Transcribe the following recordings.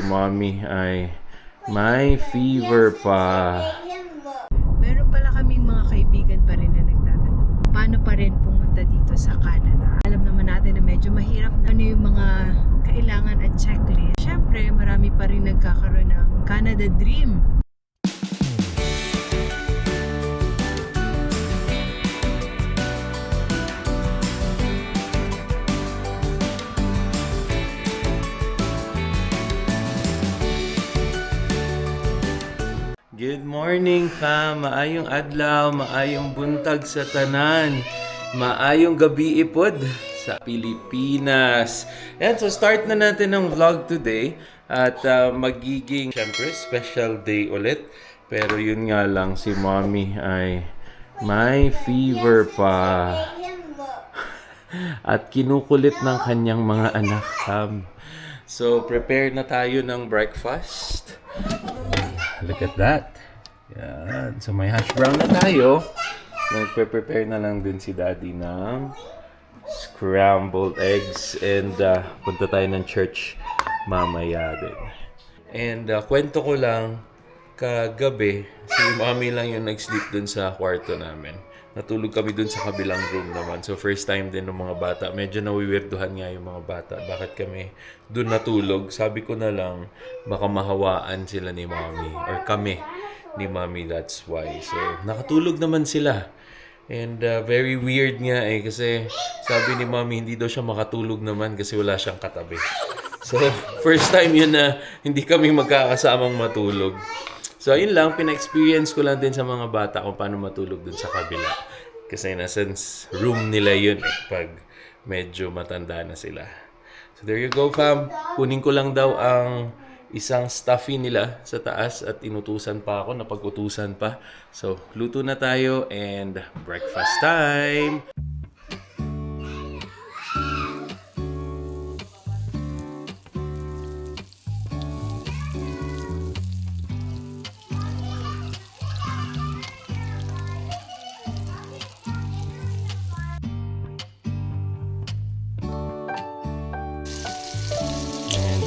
Mommy ay may fever pa. Meron pala kaming mga kaibigan pa rin na nagtatanong, paano pa rin pumunta dito sa Canada? Alam naman natin na medyo mahirap na ano yung mga kailangan at checklist. Siyempre, marami pa rin nagkakaroon ng Canada Dream. Good morning, fam. Maayong adlaw, maayong buntag sa tanan. Maayong gabi ipod sa Pilipinas. And so start na natin ang vlog today at magiging syempre special day ulit. Pero yun nga lang, si Mommy ay may fever pa. At kinukulit ng kanyang mga anak, fam. So prepare na tayo ng breakfast. Look at that. Yan. So may hash brown na tayo. Nagpe-prepare na lang din si Daddy ng scrambled eggs. And punta tayo ng church mamaya din. And kwento ko lang, kagabi, si Mommy lang yung nag-sleep dun sa kwarto namin. Natulog kami dun sa kabilang room naman. So first time din ng mga bata. Medyo nawiwirduhan nga yung mga bata. Bakit kami dun natulog? Sabi ko na lang, baka mahawaan sila ni Mommy. Or kami ni Mommy, that's why. So nakatulog naman sila. And very weird nga kasi sabi ni Mommy hindi daw siya makatulog naman kasi wala siyang katabi. So first time yun na hindi kami magkakasamang matulog. So, ayun lang, pina-experience ko lang din sa mga bata kung paano matulog dun sa kabila. Kasi nasa room nila yun pag medyo matanda na sila. So, there you go, fam. Kunin ko lang daw ang isang stuffy nila sa taas at inutusan pa ako, napag-utusan pa. So, luto na tayo and breakfast time!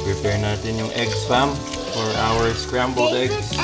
Prepare natin yung eggs, fam, for our scrambled eggs.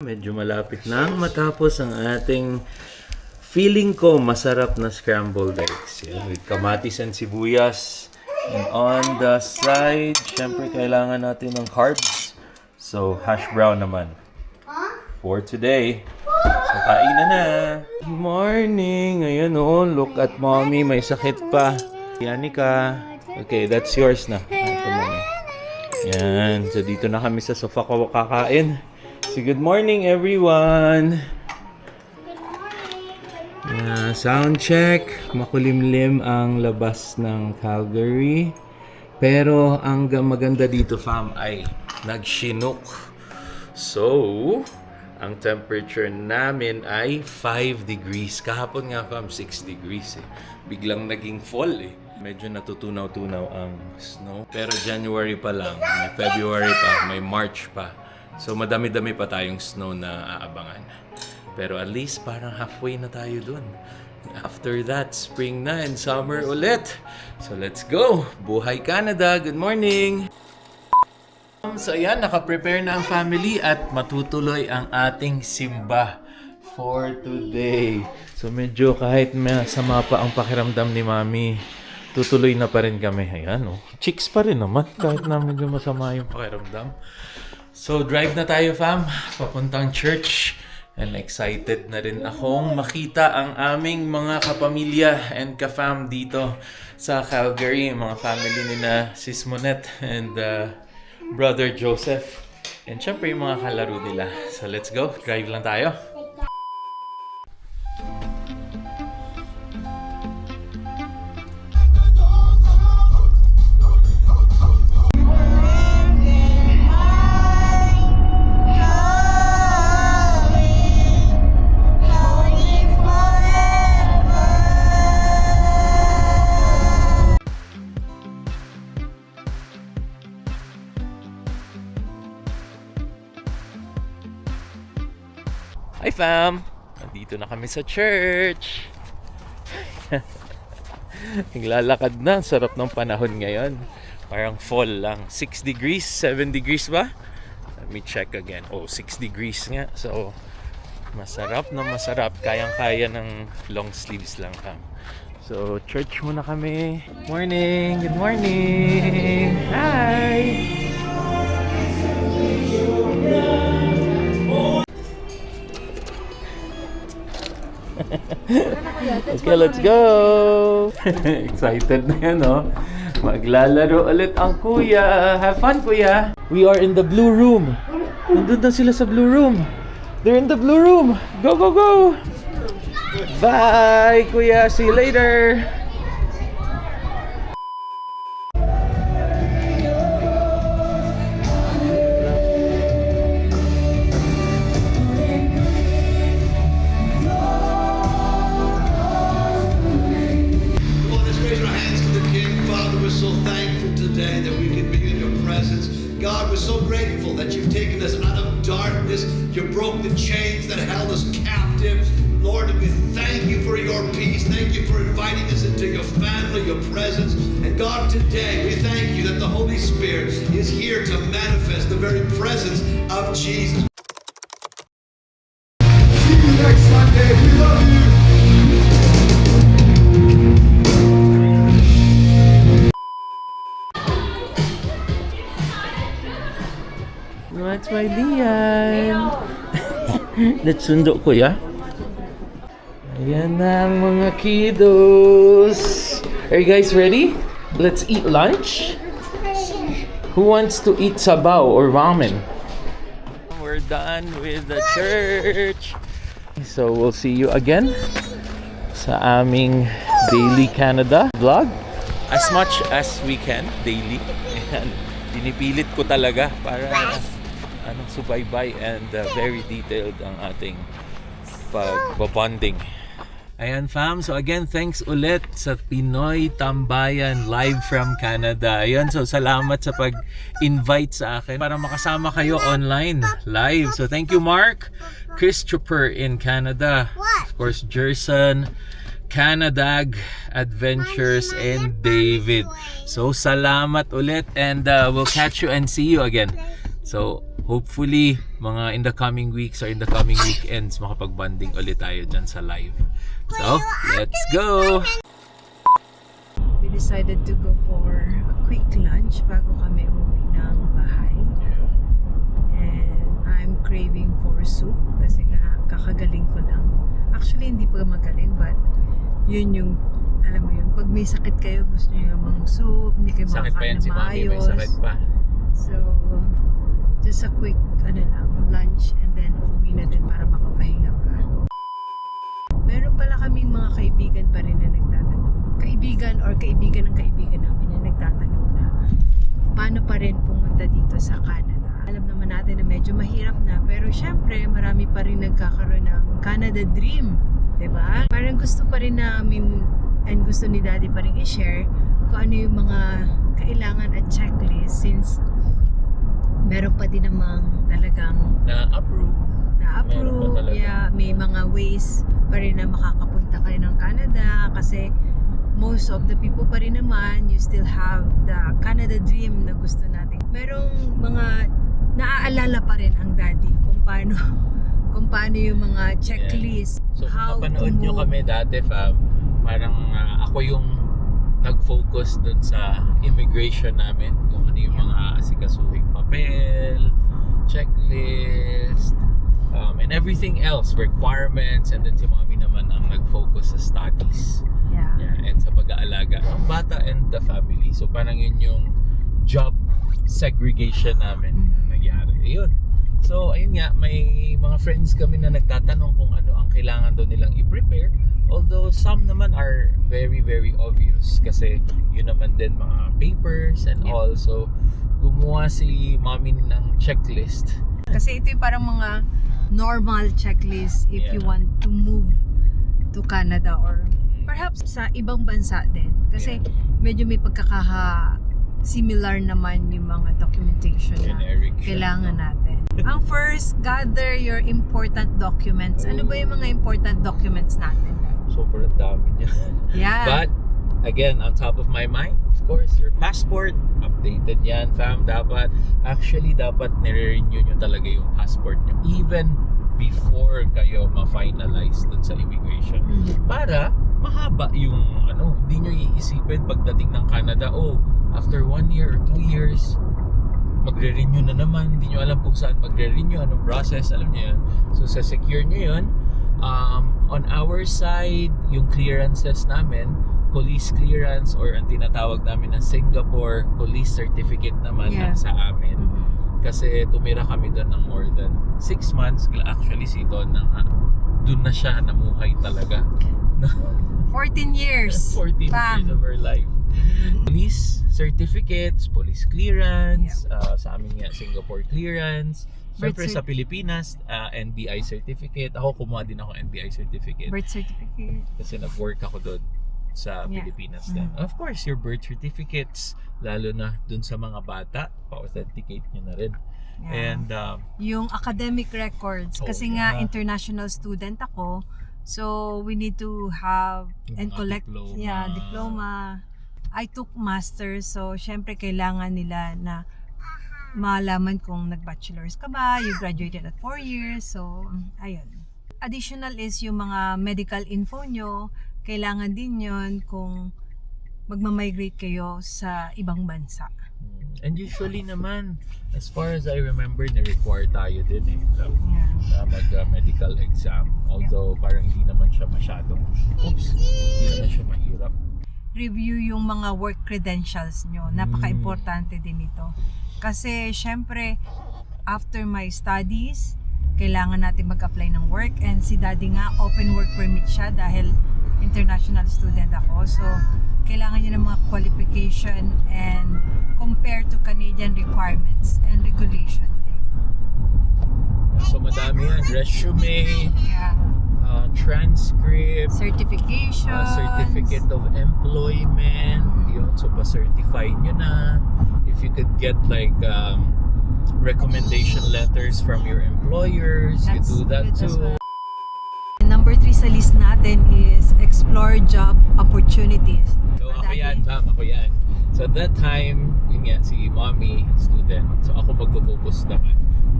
Medyo malapit na matapos ang ating feeling ko masarap na scrambled eggs. Yeah, with kamatis and sibuyas. And on the side, syempre kailangan natin ng carbs. So, hash brown naman for today. So, kainan na. Good morning. Ayan oh, look at Mommy. May sakit pa. Yanika. Okay, that's yours na. Ito, Mommy. Yan. So, dito na kami sa sofa ko kakain. So, good morning, everyone. Good morning. Yeah, sound check. Makulimlim ang labas ng Calgary. Pero ang maganda dito, fam, ay nag-chinook. So, ang temperature namin ay 5 degrees. Kahapon nga, fam, 6 degrees. Biglang naging fall Medyo natutunaw-tunaw ang snow. Pero January pa lang, may February pa, may March pa. So, madami-dami pa tayong snow na aabangan. Pero at least parang halfway na tayo dun. After that, spring na and summer ulit. So, let's go! Buhay Canada! Good morning! So, ayan, nakaprepare na ang family at matutuloy ang ating simba for today. So, medyo kahit masama pa ang pakiramdam ni Mommy, tutuloy na pa rin kami. Ayan, oh. Chicks pa rin naman kahit na medyo masama yung pakiramdam. So, drive na tayo, fam. Papuntang church. And excited na rin akong makita ang aming mga kapamilya and ka-fam dito sa Calgary. Mga family ni na Sis Monette and Brother Joseph. And syempre yung mga kalaro nila. So, let's go. Drive lang tayo. fam! Nandito na kami sa church. Naglalakad na. Sarap ng panahon ngayon. Parang fall lang. 6 degrees, 7 degrees ba? Let me check again. Oh, 6 degrees nga. So, masarap na masarap. Kayang-kaya ng long sleeves lang, fam. So, church muna kami. Morning! Good morning! Hi! Okay, let's go! Excited na yan, oh. Maglalaro ulit ang kuya. Have fun, kuya! We are in the blue room. Nandun na sila sa blue room. They're in the blue room. Go, go, go! Bye, kuya! See you later! Come on, let's raise our hands to the King. Father, we're so thankful today that we can be in your presence. God, we're so grateful that you've taken us out of darkness. You broke the chains that held us captive. Lord, we thank you for your peace. Thank you for inviting us into your family, your presence. And God, today we thank you that the Holy Spirit is here to manifest the very presence of Jesus. See you next Sunday. We love you. That's my Lian. Let's sundo, kuya. Ayan na ang mga kiddos. Are you guys ready? Let's eat lunch. Who wants to eat sabaw or ramen? We're done with the church. So we'll see you again sa aming Daily Canada vlog. As much as we can, daily. Ayan. Dinipilit ko talaga para subaybay and very detailed ang ating pagbabonding. Ayan fam, so again thanks ulit sa Pinoy Tambayan live from Canada. Ayan, so salamat sa pag-invite sa akin para makasama kayo online live. So thank you Mark, Christopher in Canada, of course Jerson, Canadag Adventures, and David. So salamat ulit and we'll catch you and see you again. So hopefully mga in the coming weeks or in the coming weekends makapag-bonding ulit tayo dyan sa live. So let's go! We decided to go for a quick lunch bago kami umuwi ng bahay. And I'm craving for soup kasi nga kakagaling ko lang. Actually hindi pa magaling but yun yung, alam mo yun, pag may sakit kayo gusto nyo yung soup, hindi kayo Sakit pa yan makakain si na Mami, may maayos. sakit pa. So, just a quick lunch and then uuwi na din para makapahinga ka. Meron pala kaming mga kaibigan pa rin na nagtatanong. Kaibigan or kaibigan ng kaibigan namin na nagtatanong na paano pa rin pumunta dito sa Canada. Alam naman natin na medyo mahirap na pero syempre marami pa rin nagkakaroon ng Canada Dream. Diba? Parang gusto pa rin namin and gusto ni Daddy pa rin i-share kung ano yung mga kailangan at checklist since meron pa din namang talagang Na-approve. Meron pa talaga. yeah, may mga ways pa rin na makakapunta kayo ng Canada kasi most of the people pa rin naman you still have the Canada Dream na gusto natin. Merong mga naaalala pa rin ang Daddy kung paano yung mga checklist. So how kung to napanood nyo move. kami dati fam, parang ako yung nag-focus dun sa immigration namin, kung ano yung mga asikasuhing papel, checklist, and everything else, requirements, and then si Mami naman ang nag-focus sa studies. Yeah. And sa pag-aalaga ng bata and the family. So parang yun yung job segregation namin na nangyari. Ayun. So ayun nga, may mga friends kami na nagtatanong kung ano ang kailangan daw nilang i-prepare. Although some naman are very very obvious kasi yun naman din mga papers and all. So gumawa si Mami ng checklist. Kasi ito yung parang mga normal checklist if you Yeah. want to move to Canada or perhaps sa ibang bansa din. Kasi medyo may similar naman yung mga documentation na Generic siya, kailangan no? natin. Ang first, gather your important documents. Ano ba yung mga important documents natin? Sobrang dami niya. Yeah. But, again, on top of my mind, of course, your passport, updated yan, fam. Dapat nire-renew nyo talaga yung passport nyo. Even before kayo ma-finalize dun sa immigration. Para mahaba yung hindi nyo iisipin pagdating ng Canada, after 1 year or 2 years, magre-renew na naman. Hindi nyo alam kung saan magre-renew, anong process, alam nyo yun. So, sa secure nyo yun. On our side, yung clearances namin, police clearance or ang tinatawag namin na Singapore Police Certificate naman Yeah. sa amin. Kasi tumira kami doon ng more than 6 months. Actually, si Don doon na siya namuhay talaga. 14 years. 14 Bam. years of her life. Police certificates, police clearance, sa amin nga Singapore clearance. Siyempre sa Pilipinas, NBI certificate. Ako kumuha din ako NBI certificate. Birth certificate. Kasi nag-work ako doon sa Pilipinas din. Of course, your birth certificates, lalo na doon sa mga bata, pa-authenticate nyo na rin. Yeah. And Yung academic records. Kasi nga, international student ako. So, we need to have Yung and mga collect diploma. diploma. I took master's. So, syempre, kailangan nila na malaman kung nag-bachelor's ka ba, you graduated at 4 years. So, ayun. Additional is yung mga medical info nyo. Kailangan din yon kung magmamigrate kayo sa ibang bansa. And usually naman, as far as I remember, ni-require tayo din Yeah. na mag-medical exam. Although parang hindi naman siya masyadong, hindi naman siya mahirap. Review yung mga work credentials nyo. Napaka-importante din ito. Kasi syempre, after my studies, kailangan natin mag-apply ng work. And si daddy nga, open work permit siya dahil international student ako. So, kailangan niya ng mga qualification and compare to Canadian requirements and regulation. So madami yan. Resume, Yeah. transcript, Certification. certificate of employment, yun. So pa-certify nyo na. If you could get like recommendation letters from your employers, you do that good as too. well. Number 3 sa list natin is explore job opportunities. So ako yan, ma'am, ako yan. So at that time, yun nga, si mommy, student. So ako magpo-focus naman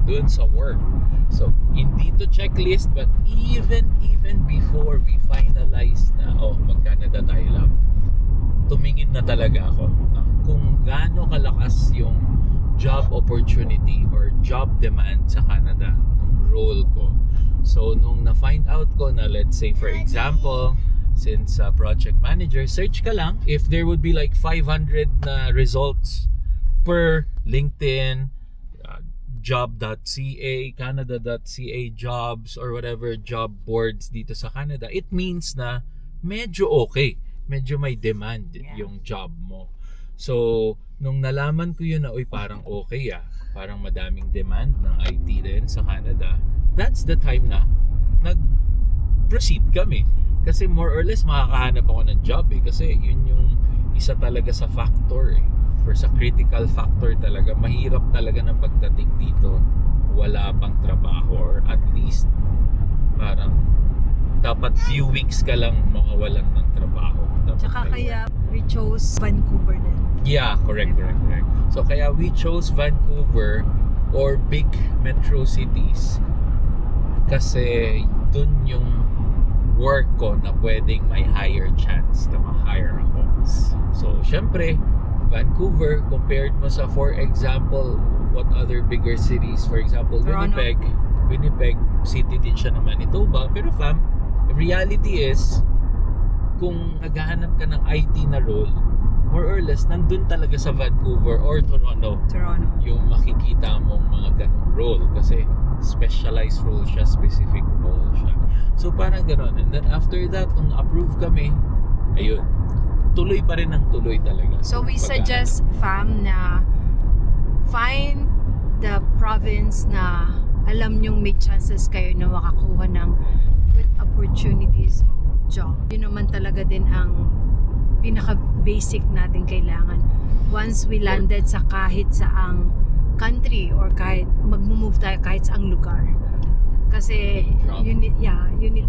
dun sa work. So hindi to checklist, but even before we finalize na, mag-Canada tayo lang, tumingin na talaga ako kung gaano kalakas yung job opportunity or job demand sa Canada, ng role ko. So, nung na-find out ko na, let's say, for example, since project manager, search ka lang if there would be like 500 na results per LinkedIn, job.ca, canada.ca jobs, or whatever job boards dito sa Canada, it means na medyo okay. Medyo may demand yung job mo. So, nung nalaman ko yun na, parang okay parang madaming demand ng IT din sa Canada, that's the time na nag-proceed kami. Kasi more or less makakahanap ako ng job kasi yun yung isa talaga sa factor or sa critical factor talaga. Mahirap talaga ng pagdating dito, wala pang trabaho or at least parang dapat few weeks ka lang makawalan ng trabaho. Tsaka kaya we chose Vancouver din. Yeah, correct. So kaya we chose Vancouver or big metro cities kasi dun yung work ko na pwedeng may higher chance na ma-hire ako. So syempre, Vancouver compared mo sa, for example, what other bigger cities, for example, Toronto. Winnipeg city din siya ng Manitoba, pero fam, reality is kung naghahanap ka ng IT na role, more or less, nandun talaga sa Vancouver or Toronto yung makikita mong mga ganong role kasi specialized role siya, specific role siya. So parang ganon. And then after that, kung approve kami, ayun, tuloy pa rin ang tuloy talaga. So we suggest, fam, na find the province na alam nyong may chances kayo na makakuha ng good opportunities of job. Yun naman talaga din ang pinaka-basic natin kailangan. Once we landed sa kahit saang country or kahit mag-move tayo kahit saang lugar. Kasi Job. you need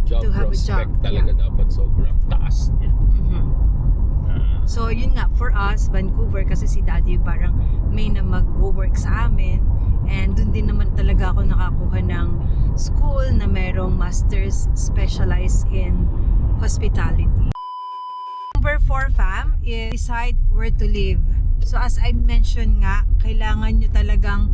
Job to have a job. prospect talaga dapat sobrang taas niya. So yun nga, for us, Vancouver, kasi si Daddy parang may na mag-work sa amin, and dun din naman talaga ako nakakuha ng school na merong master's specialized in hospitality. Number 4, fam, is decide where to live. So as I mentioned nga, kailangan nyo talagang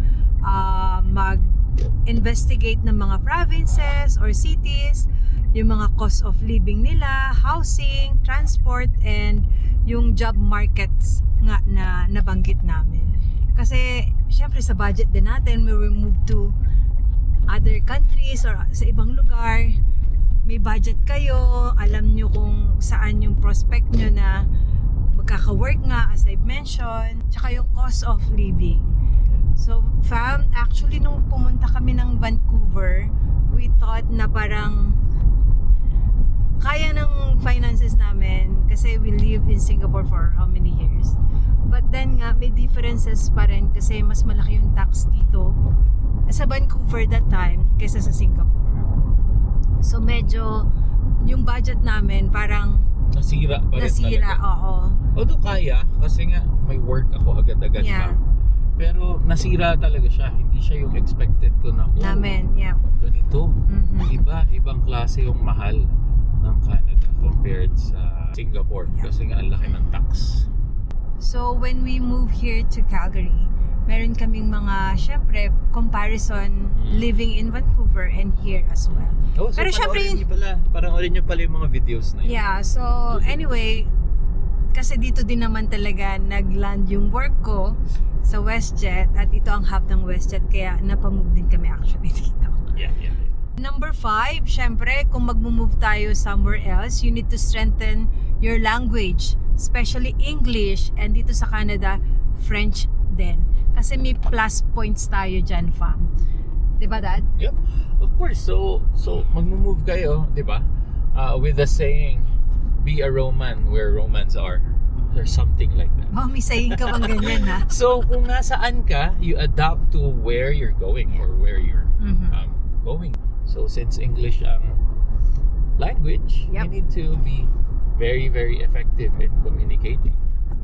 mag-investigate ng mga provinces or cities, yung mga cost of living nila, housing, transport, and yung job markets nga na nabanggit namin. Kasi syempre sa budget din natin, we will move to other countries or sa ibang lugar. May budget kayo, alam nyo kung saan yung prospect nyo na magkaka-work nga, as I've mentioned, tsaka yung cost of living. So fam, actually nung pumunta kami ng Vancouver, we thought na parang kaya ng finances namin kasi we live in Singapore for how many years. But then nga, may differences pa rin kasi mas malaki yung tax dito sa Vancouver that time kaysa sa Singapore. So medyo yung budget namin parang Nasira pa rin nasira, talaga. oo. Although kaya, kasi nga may work ako agad-agad Yeah. pa. Pero nasira talaga siya. Hindi siya yung expected ko na, Namin, yeah. ganito. Mhm. Ibang klase yung mahal ng Canada compared sa Singapore. Yeah. Kasi nga ang laki ng tax. So when we move here to Calgary, meron kaming mga, syempre, comparison living in Vancouver and here as well. Oh, so Pero syempre panoorin niyo pala yung mga videos na yun. Yeah, so anyway, kasi dito din naman talaga nag-land yung work ko sa WestJet, at ito ang hub ng WestJet, kaya napamove din kami actually dito. Yeah. Number 5, syempre, kung mag-move tayo somewhere else, you need to strengthen your language, especially English, and dito sa Canada, French din. Kasi may plus points tayo dyan, fam. Diba, Dad? Yep. Of course. So magmo-move kayo, 'di ba? With the saying, be a Roman where Romans are. There's something like that. Oh, may saying ka bang ganyan, ha? So kung nasaan ka, you adapt to where you're going or where you're going. So since English ang language, Yep. you need to be very, very effective in communicating.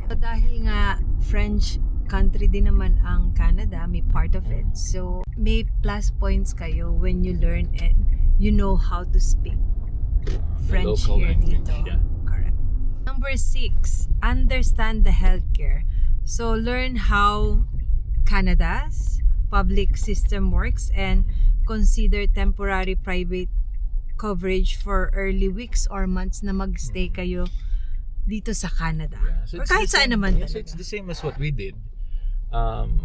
So, dahil nga French country din naman ang Canada, may part of it. So, may plus points kayo when you learn and you know how to speak French local here language, dito. yeah. Correct. Number 6, understand the healthcare. So, learn how Canada's public system works and consider temporary private coverage for early weeks or months na magstay kayo dito sa Canada. Yeah. So Or it's kahit the saan same- naman yeah, so talaga. it's the same as what we did.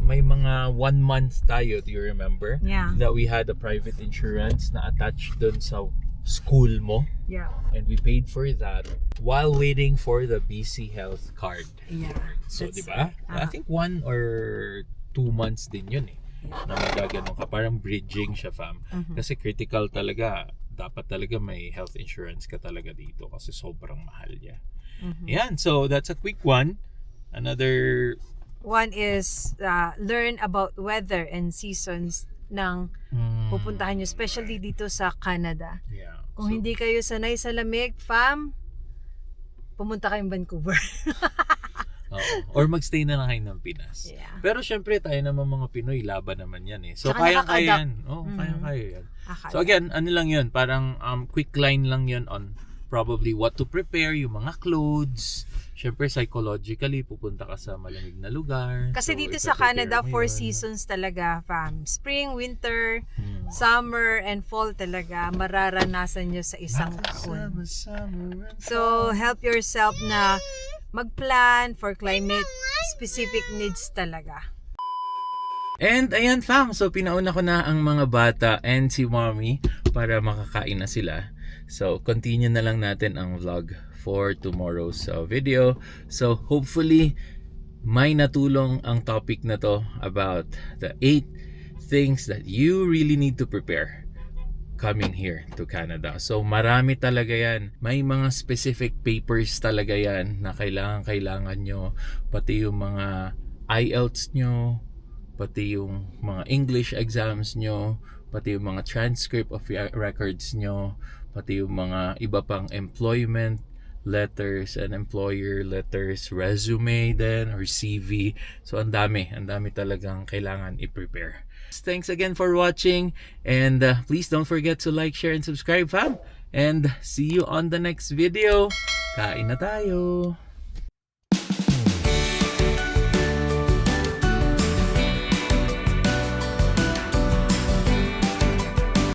May mga 1 month tayo, do you remember? Yeah. That we had a private insurance na attached dun sa school mo. Yeah. And we paid for that while waiting for the BC Health card. Yeah. So, That's di ba? I right. think 1 or 2 months din yun eh. Na magaganon ka. Parang bridging siya, fam. Kasi critical talaga. Dapat talaga may health insurance ka talaga dito kasi sobrang mahal niya. Yan. So, that's a quick one. Another... One is learn about weather and seasons ng pupuntahan nyo, especially dito sa Canada. Yeah. Kung hindi kayo sanay sa lamig, fam, pumunta kayong Vancouver. Oo. Or magstay na lang kayo ng Pinas. Yeah. Pero syempre tayo naman mga Pinoy, laban naman yan eh. So Tsaka kaya-kaya nakaka-adapt. yan. Oo, kaya-kaya yan. Akala. So again, ano lang yun, parang quick line lang yun on probably what to prepare, yung mga clothes. Syempre psychologically, pupunta ka sa malamig na lugar. Kasi So, dito sa ipe-prepare Canada, mo 4 yun. seasons talaga, fam. Spring, winter, summer, and fall talaga mararanasan nyo sa isang taon. So, help yourself na mag-plan for climate specific needs talaga. And ayan fam, so pinauna ko na ang mga bata and si mommy para makakain na sila. So continue na lang natin ang vlog for tomorrow's video. So hopefully may natulong ang topic na to about the 8 things that you really need to prepare coming here to Canada. So marami talaga yan. May mga specific papers talaga yan na kailangan nyo. Pati yung mga IELTS nyo, pati yung mga English exams nyo, pati yung mga transcript of records nyo, pati yung mga iba pang employment letters and employer letters, resume din or CV. So ang dami talagang kailangan i-prepare. Thanks again for watching, and please don't forget to like, share, and subscribe, fam. And see you on the next video. Kain na tayo!